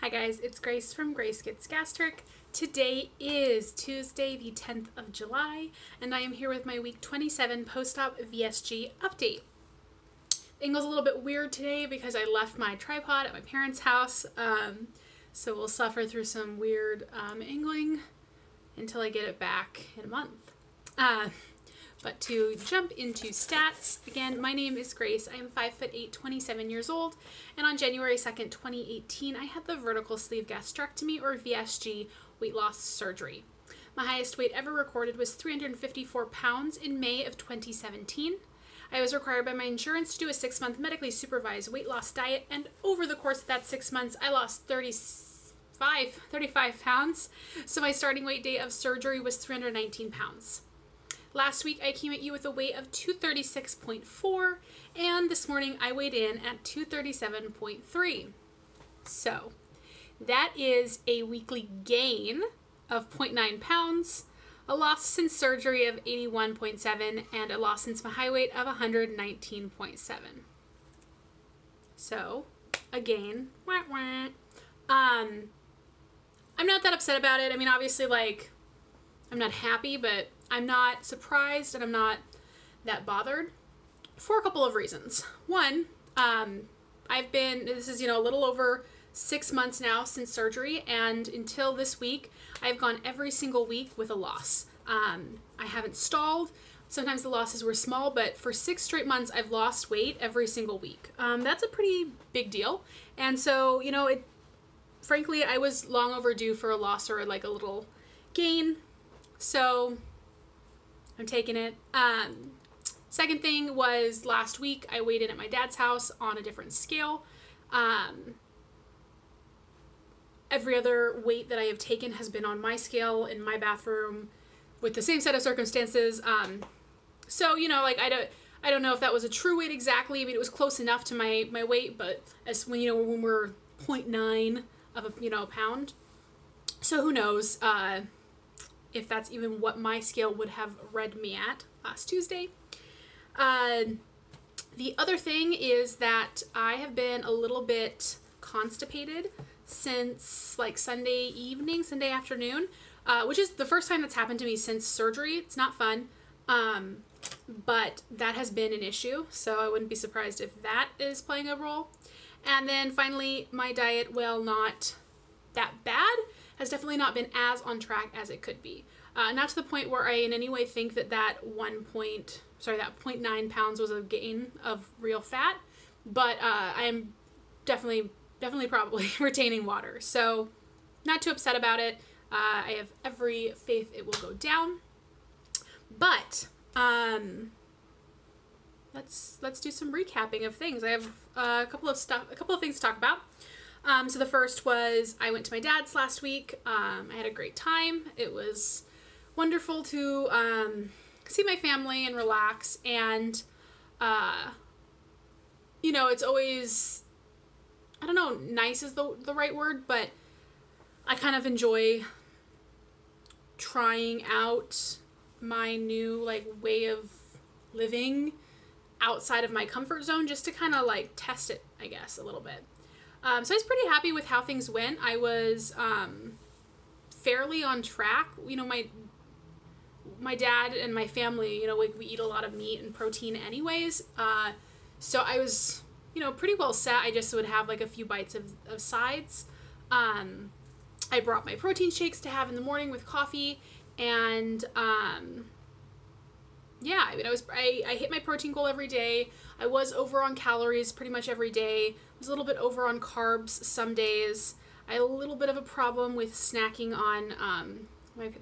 Hi guys, it's Grace from Grace Gets Gastric. Today is Tuesday, the 10th of July, and I am here with my week 27 post-op VSG update. The angle's a little bit weird today because I left my tripod at my parents' house, so we'll suffer through some weird angling until I get it back in a month. But to jump into stats, again, my name is Grace. I am 5'8", 27 years old, and on January 2nd, 2018, I had the Vertical Sleeve Gastrectomy, or VSG, weight loss surgery. My highest weight ever recorded was 354 pounds in May of 2017. I was required by my insurance to do a 6-month medically supervised weight loss diet, and over the course of that 6 months, I lost 35 pounds, so my starting weight day of surgery was 319 pounds. Last week I came at you with a weight of 236.4, and this morning I weighed in at 237.3. So that is a weekly gain of 0.9 pounds, a loss since surgery of 81.7, and a loss since my high weight of 119.7. So a gain. Wah, wah. I'm not that upset about it. I mean, obviously, like, I'm not happy, but I'm not surprised and I'm not that bothered for a couple of reasons. One, this is, a little over 6 months now since surgery, and until this week, I've gone every single week with a loss. I haven't stalled. Sometimes the losses were small, but for 6 straight months, I've lost weight every single week. That's a pretty big deal. And so, frankly, I was long overdue for a loss or like a little gain. So I'm taking it. Second thing was last week I weighed in at my dad's house on a different scale. Every other weight that I have taken has been on my scale in my bathroom with the same set of circumstances. So, I don't know if that was a true weight exactly. I mean, it was close enough to my weight, but as when we're 0.9 of a pound. So who knows if that's even what my scale would have read me at last Tuesday. The other thing is that I have been a little bit constipated since like Sunday afternoon, which is the first time that's happened to me since surgery. It's not fun, but that has been an issue, so I wouldn't be surprised if that is playing a role. And then finally, my diet, while not that bad, has definitely not been as on track as it could be. Not to the point where I in any way think that that 0.9 pounds was a gain of real fat, but I am definitely probably retaining water. So not too upset about it. I have every faith it will go down. But let's do some recapping of things. I have a couple of things to talk about. So the first was I went to my dad's last week. I had a great time. It was wonderful to see my family and relax, and it's always, I don't know, nice is the right word, but I kind of enjoy trying out my new way of living outside of my comfort zone, just to kind of test it, I guess, a little bit. So I was pretty happy with how things went. I was fairly on track. My dad and my family, we eat a lot of meat and protein anyways. So I was, pretty well set. I just would have a few bites of sides. I brought my protein shakes to have in the morning with coffee, and yeah, I mean, I hit my protein goal every day. I was over on calories pretty much every day. I was a little bit over on carbs some days. I had a little bit of a problem with snacking on,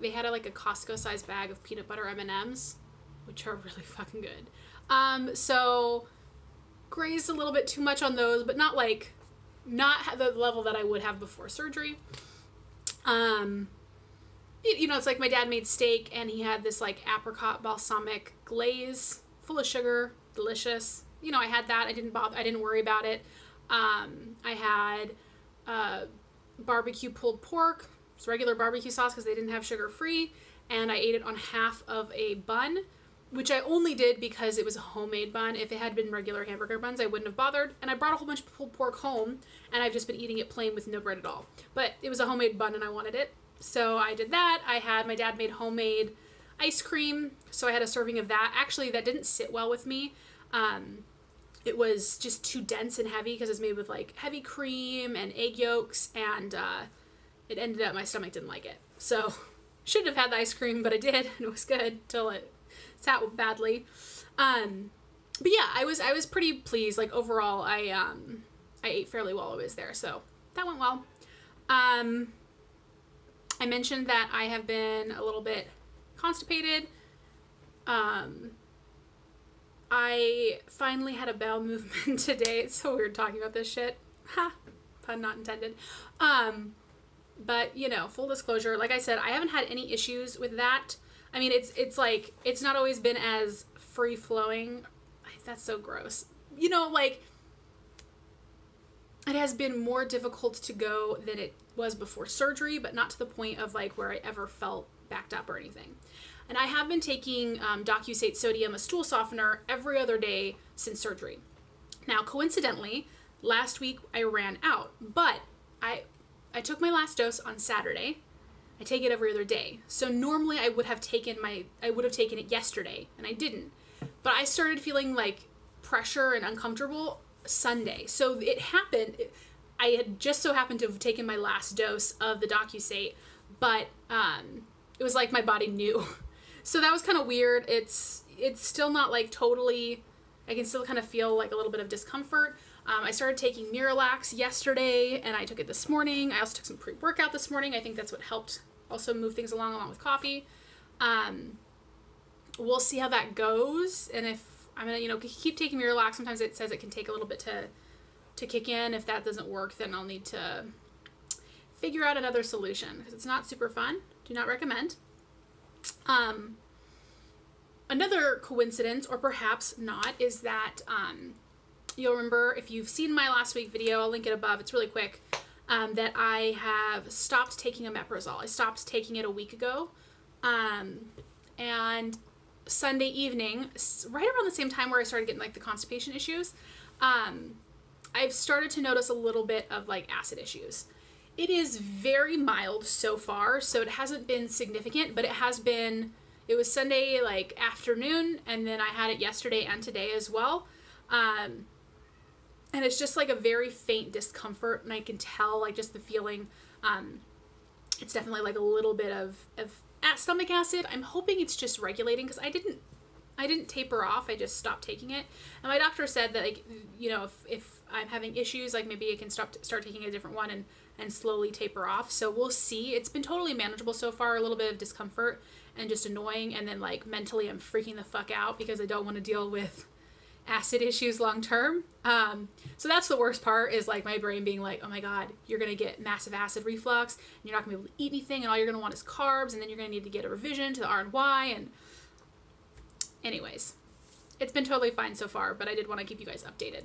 they had a Costco sized bag of peanut butter M&Ms, which are really fucking good. So grazed a little bit too much on those, but not the level that I would have before surgery. It's like my dad made steak, and he had this apricot balsamic glaze full of sugar, delicious. I had that. I didn't worry about it. I had barbecue pulled pork. It's regular barbecue sauce because they didn't have sugar free, and I ate it on half of a bun. which I only did because it was a homemade bun. If it had been regular hamburger buns, I wouldn't have bothered. And I brought a whole bunch of pulled pork home, and I've just been eating it plain with no bread at all. But it was a homemade bun, and I wanted it. So I did that. My dad made homemade ice cream, so I had a serving of that. Actually, that didn't sit well with me. It was just too dense and heavy because it's made with like heavy cream and egg yolks, and it ended up my stomach didn't like it. So shouldn't have had the ice cream, but I did, and it was good till it sat badly. But yeah, I was pretty pleased. Like overall, I ate fairly well while I was there, so that went well. I mentioned that I have been a little bit constipated. I finally had a bowel movement today. It's so weird talking about this shit. Ha! Pun not intended. But, you know, full disclosure, like I said, I haven't had any issues with that. I mean, it's like, it's not always been as free-flowing. That's so gross. You know, like, it has been more difficult to go than it was before surgery, but not to the point of, like, where I ever felt backed up or anything. And I have been taking Docusate Sodium, a stool softener, every other day since surgery. Now, coincidentally, last week I ran out, but I took my last dose on Saturday. I take it every other day. So normally I would have taken it yesterday, and I didn't. But I started feeling like pressure and uncomfortable Sunday. So it happened. I had just so happened to have taken my last dose of the Docusate, but it was like my body knew. So that was kind of weird. It's still not like totally, I can still kind of feel like a little bit of discomfort. I started taking Miralax yesterday, and I took it this morning. I also took some pre-workout this morning. I think that's what helped also move things along with coffee. We'll see how that goes, and if I'm gonna, you know, keep taking Miralax. Sometimes it says it can take a little bit to kick in. If that doesn't work, then I'll need to figure out another solution, because it's not super fun. Do not recommend. Another coincidence, or perhaps not, is that you'll remember, if you've seen my last week video, I'll link it above, it's really quick, that I have stopped taking omeprazole. I stopped taking it a week ago, and Sunday evening, right around the same time where I started getting like the constipation issues, I've started to notice a little bit of like acid issues. It is very mild so far, so it hasn't been significant, but it was Sunday like afternoon, and then I had it yesterday and today as well. And it's just like a very faint discomfort, and I can tell like just the feeling, it's definitely like a little bit of stomach acid. I'm hoping it's just regulating, because I didn't taper off, I just stopped taking it. And my doctor said that, like, you know, if I'm having issues, like maybe I can start taking a different one and slowly taper off. So we'll see. It's been totally manageable so far, a little bit of discomfort and just annoying, and then like mentally I'm freaking the fuck out because I don't want to deal with acid issues long term. So that's the worst part, is like my brain being like, oh my god, you're gonna get massive acid reflux, and you're not gonna be able to eat anything, and all you're gonna want is carbs, and then you're gonna need to get a revision to the R&Y. And anyways, it's been totally fine so far, but I did want to keep you guys updated.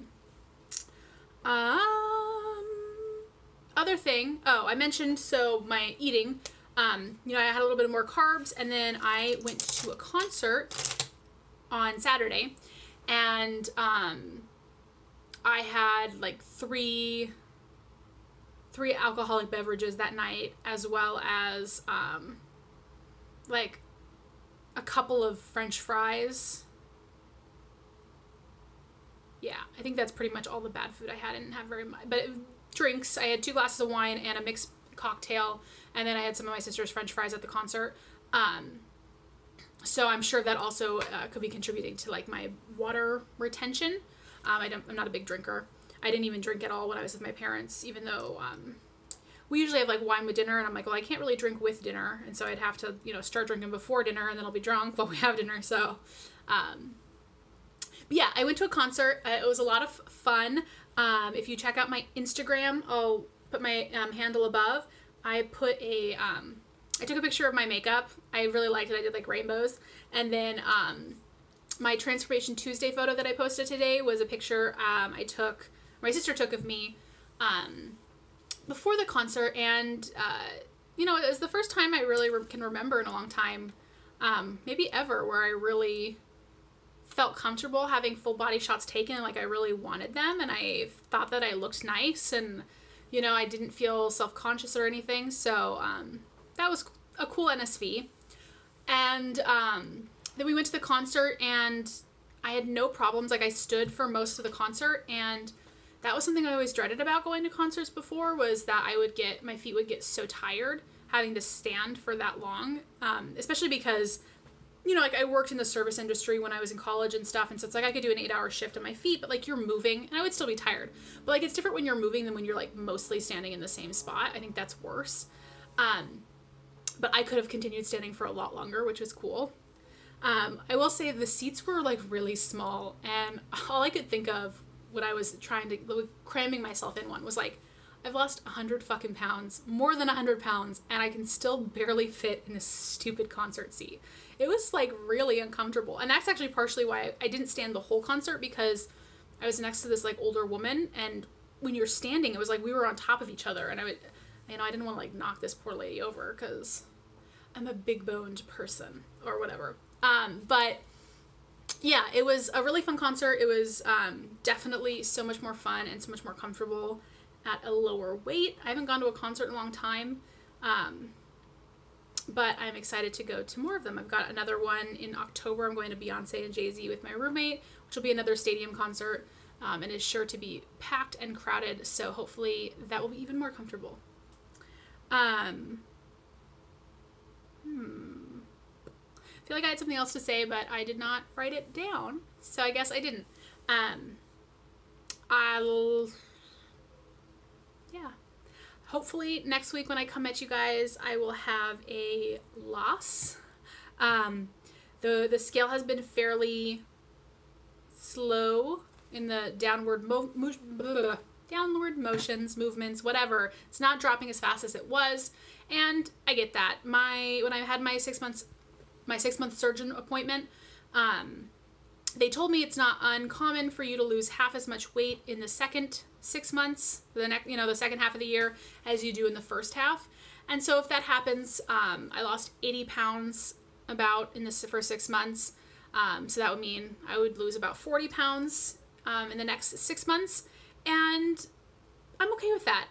Other thing, I mentioned, so my eating, you know, I had a little bit more carbs, and then I went to a concert on Saturday, and I had like three alcoholic beverages that night, as well as like a couple of French fries. Yeah, I think that's pretty much all the bad food I had. I didn't have very much, but drinks, I had 2 glasses of wine and a mixed cocktail, and then I had some of my sister's French fries at the concert. So I'm sure that also could be contributing to like my water retention. I'm not a big drinker. I didn't even drink at all when I was with my parents, even though we usually have like wine with dinner, and I'm like, well, I can't really drink with dinner, and so I'd have to, you know, start drinking before dinner, and then I'll be drunk while we have dinner. So but yeah, I went to a concert. It was a lot of fun. If you check out my Instagram, I'll put my handle above. I put I took a picture of my makeup. I really liked it. I did like rainbows. And then my Transformation Tuesday photo that I posted today was a picture my sister took of me before the concert. And, you know, it was the first time I really can remember in a long time, maybe ever, where I really felt comfortable having full body shots taken. Like I really wanted them, and I thought that I looked nice, and you know, I didn't feel self-conscious or anything. So that was a cool NSV. And then we went to the concert, and I had no problems. Like I stood for most of the concert, and that was something I always dreaded about going to concerts before, was that my feet would get so tired having to stand for that long, especially because, you know, like I worked in the service industry when I was in college and stuff, and so it's like I could do an 8-hour shift on my feet, but like you're moving, and I would still be tired. But like it's different when you're moving than when you're like mostly standing in the same spot. I think that's worse. But I could have continued standing for a lot longer, which was cool. I will say the seats were like really small, and all I could think of when I was cramming myself in one was like, I've lost 100 fucking pounds, more than 100 pounds, and I can still barely fit in this stupid concert seat. It was like really uncomfortable. And that's actually partially why I didn't stand the whole concert, because I was next to this like older woman, and when you're standing, it was like we were on top of each other, and I didn't want to like knock this poor lady over because I'm a big boned person or whatever. But yeah, it was a really fun concert. It was definitely so much more fun and so much more comfortable at a lower weight. I haven't gone to a concert in a long time, but I'm excited to go to more of them. I've got another one in October. I'm going to Beyonce and Jay-Z with my roommate, which will be another stadium concert, and is sure to be packed and crowded, so hopefully that will be even more comfortable. I feel like I had something else to say, but I did not write it down, so I guess I didn't. Yeah. Hopefully next week when I come at you guys, I will have a loss. The scale has been fairly slow in the downward movements, whatever. It's not dropping as fast as it was, and I get that. When I had my 6 month surgeon appointment, they told me it's not uncommon for you to lose half as much weight in the second 6 months, the second half of the year, as you do in the first half. And so if that happens, I lost 80 pounds about in the first 6 months. So that would mean I would lose about 40 pounds in the next 6 months. And I'm okay with that.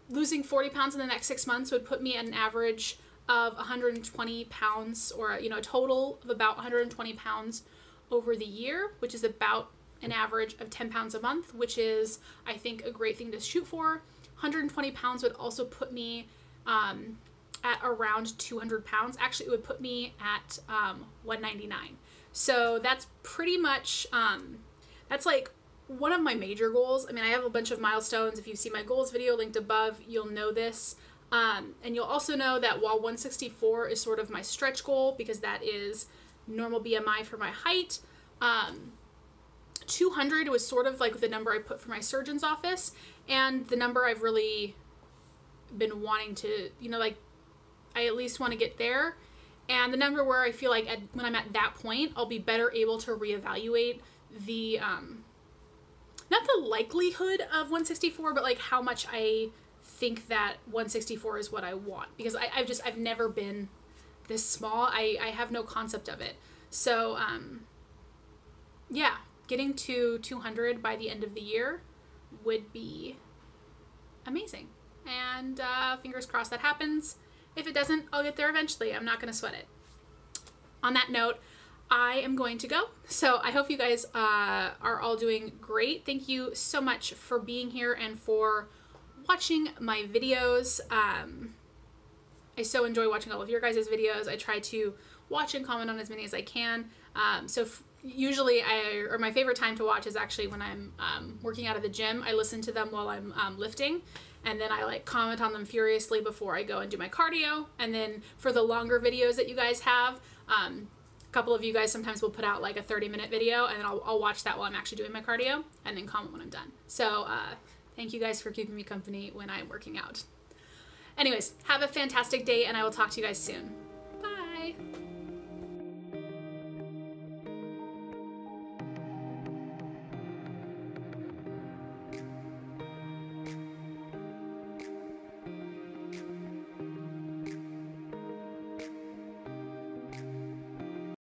Losing 40 pounds in the next 6 months would put me at an average of 120 pounds, or a total of about 120 pounds over the year, which is about an average of 10 pounds a month, which is, I think, a great thing to shoot for. 120 pounds would also put me at around 200 pounds. Actually, it would put me at 199. So that's pretty much, that's like one of my major goals. I mean, I have a bunch of milestones. If you see my goals video linked above, you'll know this. And you'll also know that while 164 is sort of my stretch goal, because that is normal BMI for my height, 200 was sort of like the number I put for my surgeon's office, and the number I've really been wanting to, I at least want to get there, and the number where I feel like when I'm at that point, I'll be better able to reevaluate the, not the likelihood of 164, but like how much I think that 164 is what I want, because I've never been this small. I have no concept of it. So, yeah, getting to 200 by the end of the year would be amazing. And fingers crossed that happens. If it doesn't, I'll get there eventually. I'm not going to sweat it. On that note, I am going to go. So I hope you guys are all doing great. Thank you so much for being here and for watching my videos. I so enjoy watching all of your guys' videos. I try to watch and comment on as many as I can. Usually my favorite time to watch is actually when I'm working out of the gym. I listen to them while I'm lifting, and then I like comment on them furiously before I go and do my cardio. And then for the longer videos that you guys have, a couple of you guys sometimes will put out like a 30-minute video, and then I'll watch that while I'm actually doing my cardio and then comment when I'm done. So thank you guys for keeping me company when I'm working out. Anyways, have a fantastic day, and I will talk to you guys soon. Bye!